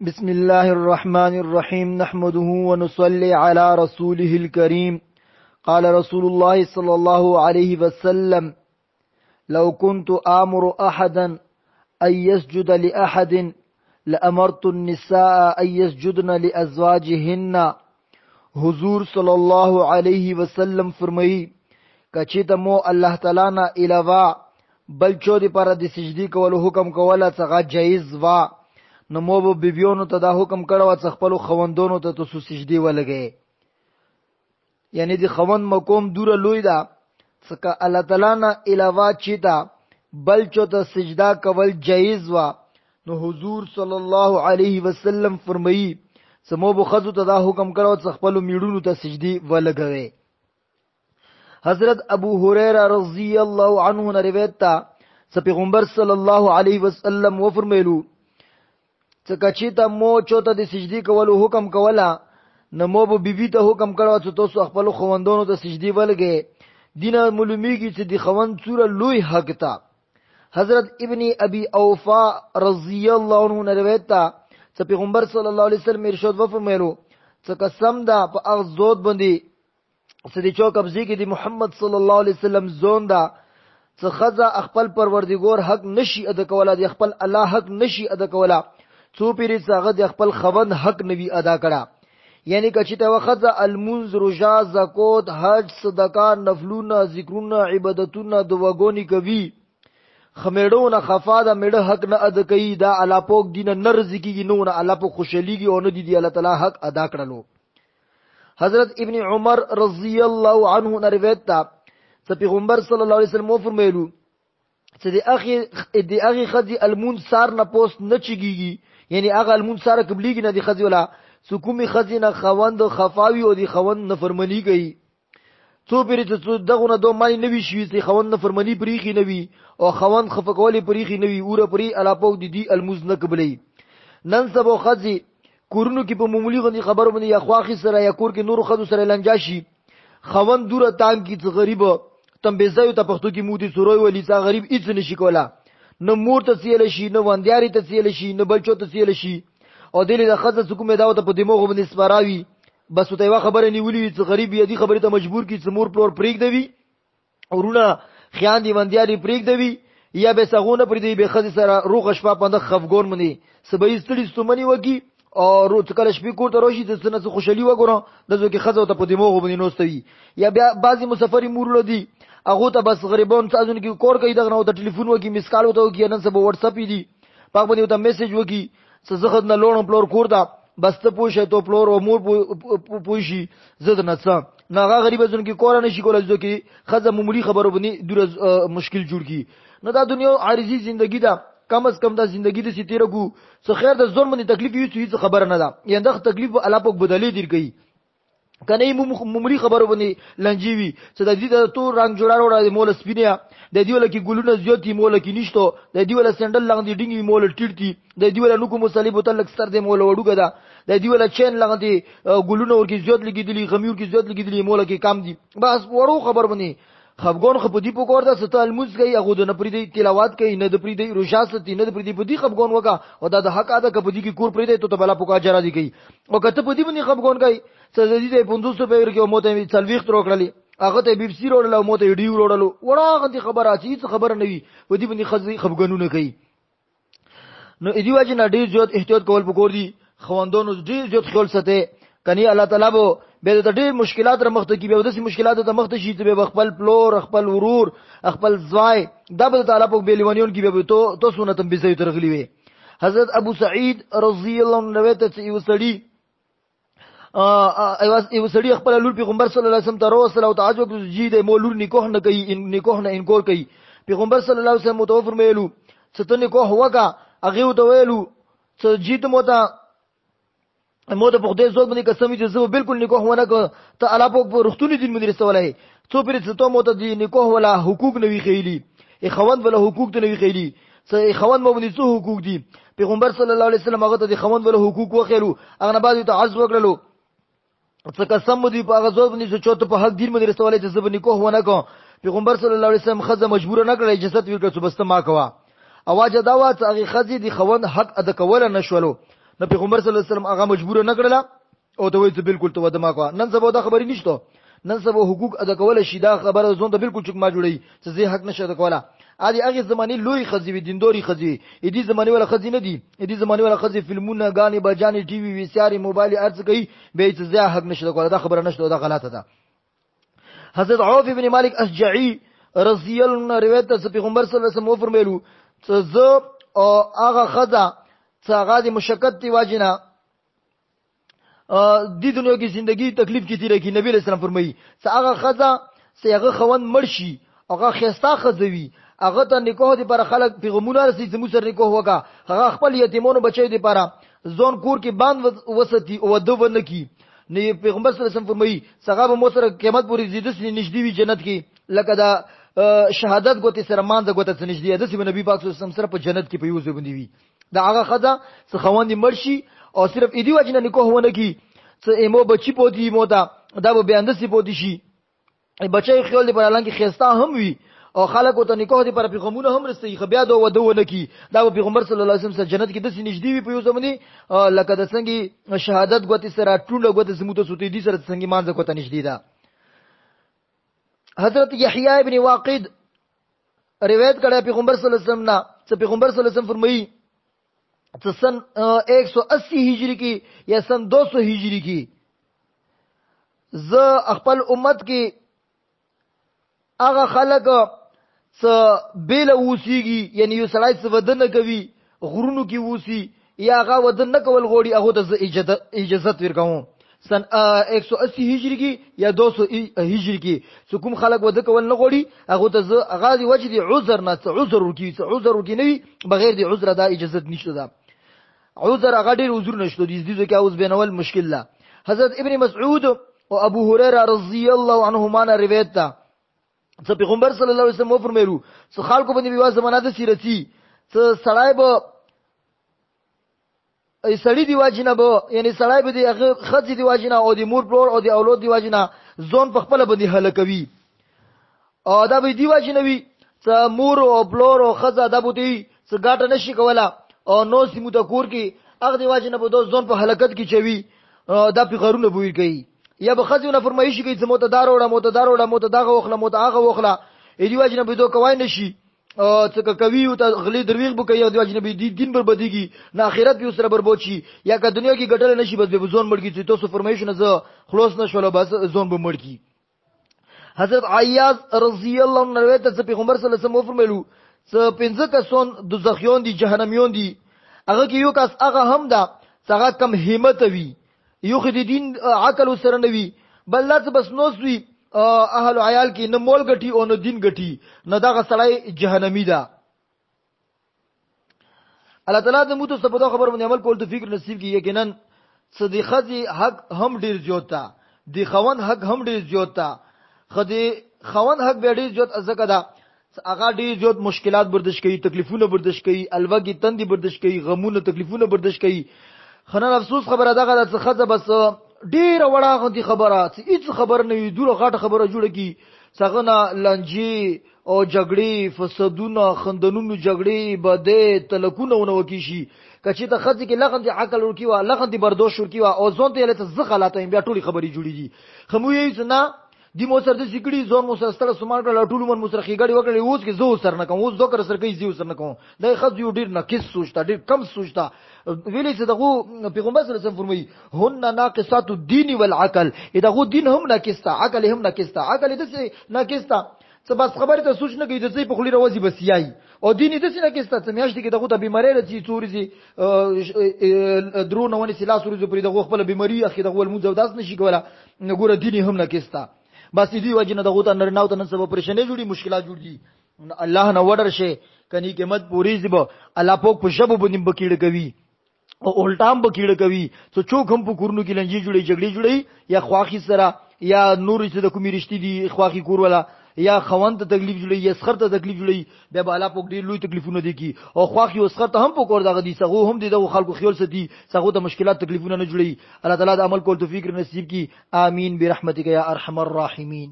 بسم الله الرحمن الرحيم نحمده ونصلي على رسوله الكريم قال رسول الله صلى الله عليه وسلم لو كنت آمر أحدا أن يسجد لأحد لأمرت النساء أن يسجدن لأزواجهن. حضور صلی اللہ علیہ وسلم فرمائی کچیتا مو اللہ تعالی نا علاوہ بل چو دی پر دی سجدی کولو حکم کولا څنګه جایز وا نو مو به بیبیونو ته دا حکم کړو چې خپل خوندونو ته تاسو سجدي ولګي، یعنی دی خوند مقام دور لوی دا څنګه الله تعالی نا علاوہ چیتا بل چو ته سجدا کول جایز وا نو حضور صلی اللہ علیہ وسلم فرمائی سمو بو خذو ته دا حکم کړو چې خپل میړونو ته سجدي ولګوي. حضرت ابو هريره رضی اللہ عنہ نے روایت تا چې پیغمبر صلی اللہ علیہ وسلم و فرمایلو چې کچیتا مو چوته د سجدي کولو حکم کولا نو مو بو بیبي ته حکم کړو چې تاسو خپل خوندونو ته سجدي ولګي. دینه معلومیږي چې د خوند سوره لوی حق تا. حضرت ابن ابي اوفا رضی اللہ عنہ نے روایت تا چې پیغمبر صلی الله علیه وسلم ارشاد وفرمایلو چې قسم دا په هغه زود باندې چې د چا قبضه کې د محمد صلی الله علیه وسلم زون دا چې خزا خپل پروردګار حق نشي ادا کولا، د خپل الله حق نشي ادا کولا، څو پیری څنګه د خپل خوند حق نوي ادا کړه. یعنی کچې ته وخت المنذ رجا زکات حج صدقه نفلونه ذکرونه عبادتونه دواګونی کوي خمیړونه خفاده میړه حق نه ادا کوي، دا الله پاک دین نه رزقيږي نو نه الله پاک خوشاليږي او نه دی الله تعالی حق ادا کړلو. حضرت ابن عمر رضی اللہ عنہ نے روایت تا چې پیغمبر صلی الله علیه وسلم فرمایلو چې د اخی خدي المون سار نه پوست نه چګيږي، یعنی هغه المون سار قبليږي نه دی خدي ولا سکومي خدي نه خوند خفاوي او دی خوند نفرمانی کوي. څو پیری ته دغه دو مانی نوی شوی چې خوند نفرمانی پریخي نوی او خوند خفقولی پریخي نوی اوره پری الا پاک دی الموز نه قبلي. نن سبا خدي کورونو کې په معمولی غندي خبرو باندې یا خواخي سره یا کور کې نور خدو سره لنجاشي خوند دوره تان کی چې غریب تم بيزایو ته پختو کې مودي سروي ولي څا غریب هیڅ نشي کولا، نو مور ته سیل شي نو وندیاري ته سیل شي نو بلچو ته سیل شي او دلی د خزه حکومت داوته په دماغ باندې سپاراوي بس ته یو خبره نیولې چې غریب یې دي خبره ته مجبور کی چې مور پلور پریک دی ورونه خیان دی وندیاري پریک دی یا به سغونه پر دی به خزه سره روغ شپه پاند خفګور منی سبې استړي ستومنی وکی او روز کله شپې کور ته راشي د سنت خوشحالي وګورم دغه کې خزه ته په دماغ باندې نوستوي. یا بیا بعضی مسافری مور لدی هغه ته بس غریبون تاسو کې کور کوي دغه نو ته ټلیفون وکي میس کال وته وکي نن سبا واتس اپ دی پاک باندې ته میسج وکي څه زخد نه لون پلور کور دا بس ته پوښه ته پلور او مور پوښي زد نه څه نه هغه غریب ځون کې کور نه شي کولای ځکه خزه معمولی خبرو باندې دور مشکل جوړ کی. نه دا دنیا عارضی ژوندۍ ده، کم از کم دا زندگی د سیتیره کو څه خیر د ظلم باندې تکلیف یو څه خبر نه ده، یعنی دا تکلیف الله پاک بدلی دی کوي کنه معمولی خبرو باندې لنجیوي چې د دې تو رنگ جوړاړو د مول سپینیا د دې ول کې ګلونه زیاتی مول کې نشته، د دې ول سندل لاندې ډینګي مول ټیټتي، د دې ول نو کوم صلیب تل لکستر د مول وډوګه ده، د دې ول چین لاندې ګلونه ور کې زیات لګیدلی غمیور کې زیات لګیدلی مول کې کم دي. بس وړو خبر باندې خفګون خو پدی په کور ده ستل موز کوي هغه د نپریدي تلاوت کوي نه د پریدي روشاست نه د پریدي پدی خفګون وکا او دا د حق ادا کپدی کی کور پریدي ته بلا پوکا جرا دی کوي او کته پدی باندې خفګون کوي سزدي د 500 په ور کې موته تلويخ تر وکړلی هغه ته بي بي سي وروړل او موته ډیو وروړل وړه غندي خبره اچي خبر نه وي پدی باندې خفګونونه کوي. نو ادي واجب نه ډیر زیات احتیاط کول پکور دي، خواندونو ډیر زیات خیال ساته کني الله تعالی به د ډېر مشکلات را مخته کی به د مشکلات ته مخته شي چې به خپل پلور خپل ورور خپل زوای د به تعالی په بیلوانیون کی به تو سنتم به زوی ترغلی وي. حضرت ابو سعید رضی الله عنه روایت چې یو سړی خپل لور پیغمبر صلی الله علیه وسلم ته رسول او تعجب جی د مولور نکوح نه کوي نکوح نه انکار کوي. پیغمبر صلی الله علیه وسلم متوفر مېلو چې ته نکوح وکا هغه ته ویلو چې جیت موته په دې ځوب باندې قسم چې زه بالکل نکوح ونه کو ته الله په رښتونی دین باندې رسولای څو پیر ته موته دی نکوح ولا حقوق نه وی خېلی خوند ولا حقوق نه وی خېلی څه خوند مو باندې څه حقوق دي. پیغمبر صلی الله علیه وسلم هغه ته دی خوند ولا حقوق وخېلو هغه بعد ته عز وکړلو څه قسم دی په هغه ځوب باندې چې چوت په حق دین باندې رسولای چې زه نکوح ونه کو. پیغمبر صلی الله علیه وسلم خزه مجبور نه کړی اجازه ورکړه چې بس ما کوا اواز دا وا چې هغه خزه دی خوند حق ادا کول نه شولو نو پیغمبر صلی الله علیه وسلم هغه مجبور نه کړل او ته وایي ته بالکل ته ودما کو. نن سبا دا خبرې نشته، نن سبا حقوق ادا کول شي دا خبره زون ته بالکل چک ما جوړي چې زه حق نشه ادا کوله. ادي هغه زماني لوی خزي وي دیندوري خزي، دې زماني ولا خزي نه دي، دې زماني ولا خزي فلمونه غاني بجاني ټي وي وي سي ار موبایل ارڅ کوي به چې زه حق نشه ادا کوله. دا خبره نشته، دا غلطه ده. حضرت عوف بن مالک اشجعي رضی الله عنه روایت ده پیغمبر صلی الله علیه وسلم فرمایلو چې زه او هغه خزا چې هغه د مشقت دی واجنه د دنیا کې ژوندۍ تکلیف کې تیرې کې نبی رسول الله فرمایي چې هغه خزا چې هغه خوند مرشي هغه خيستا خزوي هغه ته نکاح دي پر خلک پیغمبر رسول چې موږ سره نکاح وکا هغه خپل یتیمونو بچي دي پر ځون کور کې باندې وستی او دو ونکی نه پیغمبر صلی الله علیه وسلم فرمایي صحابه مو سره قیامت پورې زیدس نږدې وي جنت کې لکه دا شهادت ګوتې سره مان د ګوتې نږدې ده چې نبی پاک صلی الله علیه وسلم سره په جنت کې په یوځ باندې وي. دا هغه خزا چې خوند مرشي او صرف ایدی وجنه نکاح ونه کی چې ایمو بچی پوتی موتا دا به بیان سي پوتی شي بچي خیال دی پر اعلان کې خيستا هم وي او خلکو ته نکاح دی پر پیغمبرونه هم رسي خبیا دو ودونه کی دا پیغمبر صلی الله علیه وسلم سره جنت کې د نږدې وي په یو زمني لکه د څنګه شهادت ګوتې سره ټوله ګوتې سموته سوتې دي سره څنګه مانځه کوته نږدې ده. حضرت یحیی ابن واقد روایت کړه پیغمبر صلی الله علیه وسلم نه چې پیغمبر صلی الله علیه وسلم فرمایي چې سن 180 هجری کې یا سن 200 هجری کې ز خپل امت کې هغه خلک څه بیل ووسیږي یعنی یو سړی څه ودن کوي غرونو کې ووسی یا هغه ودن نه کول غوړي هغه ته اجازه ورکوم. سن 180 هجری کې یا 200 هجری کې څوک کوم خلک ود کول نه غوړي هغه ته هغه دی وجه دی عذر نه عذر ورکی نه بغیر دی عذر دا اجازه نشته ده. عذر هغه ډیر عذر نشته دي دې ځکه اوس بینول مشکل ده. حضرت ابن مسعود او ابو هريره رضی الله عنهما روایت ده چې پیغمبر صلی الله علیه وسلم فرمایلو چې خلکو باندې بیا زمانہ د سیرتی چې سړی به ای سړی دی واجنه به یعنی سړی به دی هغه خځې دی واجنه او دی مور پلور او دی اولاد دی واجنه ځون په خپل باندې هلاکوي او دا به دی واجنه وي چې مور او پلور او خځه دا به دی چې ګاټه نشي کوله او نو سیمو د کور کې هغه دی واجنه به د ځون په هلاکت کې چوي دا په غرونه بوي کوي یا به خځونه فرمایش کوي چې متدار وړه متداغه وخله متاغه وخله ای دی واجنه به دوه کوي نشي څنګه کوي او ته غلي درویغ بو کوي او د اجنبي دین برباديږي نه اخرت به سره برباد شي یا که دنیا کې ګټل نشي بس به ځون مړکی چې تاسو فرمایشونه ز خلاص نشول بس ځون به مړکی. حضرت عیاض رضی الله عنه روایت ته پیغمبر صلی الله علیه وسلم فرمایلو چې 15 کسان دوزخیون دي جهنميون دي هغه کې یو کس هغه هم ده څنګه کم همت وي یو خدای دین عقل سره نوي بل لاس بس نوسوي اهل عیال کې نه مول غټي او نه دین غټي نه دا غسړی جهنمی ده. الله تعالی دې موږ ته په خبر باندې عمل کول توفیق نصیب کړي. یقینا صدیقه حق هم ډیر زیات ده دی خوان حق هم ډیر زیات ده خدای خوان حق به ډیر زیات ازکه ده هغه ډیر زیات مشکلات برداشت کوي تکلیفونه برداشت کوي الوګي تندي برداشت کوي غمونه تکلیفونه برداشت کوي. خنن افسوس خبره دغه د خزه بس ډیر وړه غوندي خبره چې هیڅ خبر نه وي دوره غاټه خبره جوړه کی څنګه لنجي او جګړې فسادونه خندنونو جګړې بده تلکونه ونو کی شي کچې ته خځې کې لغندې عقل ورکی وا لغندې برداشت ورکی وا او ځون ته لته زغلاته بیا ټولي خبري جوړي دي خمو یې نه دی مو سره د سیکړي ځون مو سره ستړي سامان کړل ټول من مو سره خېګړې وکړې اوس کې زو سر نه کوم اوس دوکر سره کوي زیو سر نه کوم دا خځې یو ډیر نه کیس سوچتا ډیر کم سوچتا ویلې چې دغه پیغمبر صلی الله علیه وسلم فرمایي هن ناقصات الدين والعقل دغه دین هم ناقصتا عقل هم ناقصتا عقل دې ناقصتا څه بس خبره ته سوچ نه کوي د څه په خلی راوځي بس یای او دین دې نه کېسته چې میاشتې کې دغه ته بیماری راځي چورځي درونه ونی سلاس ورځي پرې دغه خپل بیماری اخی دغه الموز او داس نشي کوله نګوره دین هم نه کېسته بس دې وجه نه دغه ته نرناو ته سبب پریشانې جوړي مشکلات جوړي الله نه وډر شي کني قیمت پوری زب الله پوک په شبو باندې بکیړ کوي او الټام بکیړ کوي څو چوک هم په کورونو کې لنجي جوړي جګړې جوړي یا خواخي سره یا نور څه د کومې رښتې دي خواخي کور ولا یا خوند ته تکلیف جوړي یا سخر ته تکلیف جوړي بیا بالا پوک ډیر لوی تکلیفونه دي کی او خواخي او سخر ته هم پوک ور دغه دي څنګه هم دي د خلکو خیال ستي څنګه د مشکلات تکلیفونه نه جوړي الله تعالی د عمل کول توفیق نصیب کی آمین برحمتک یا ارحم الراحمین.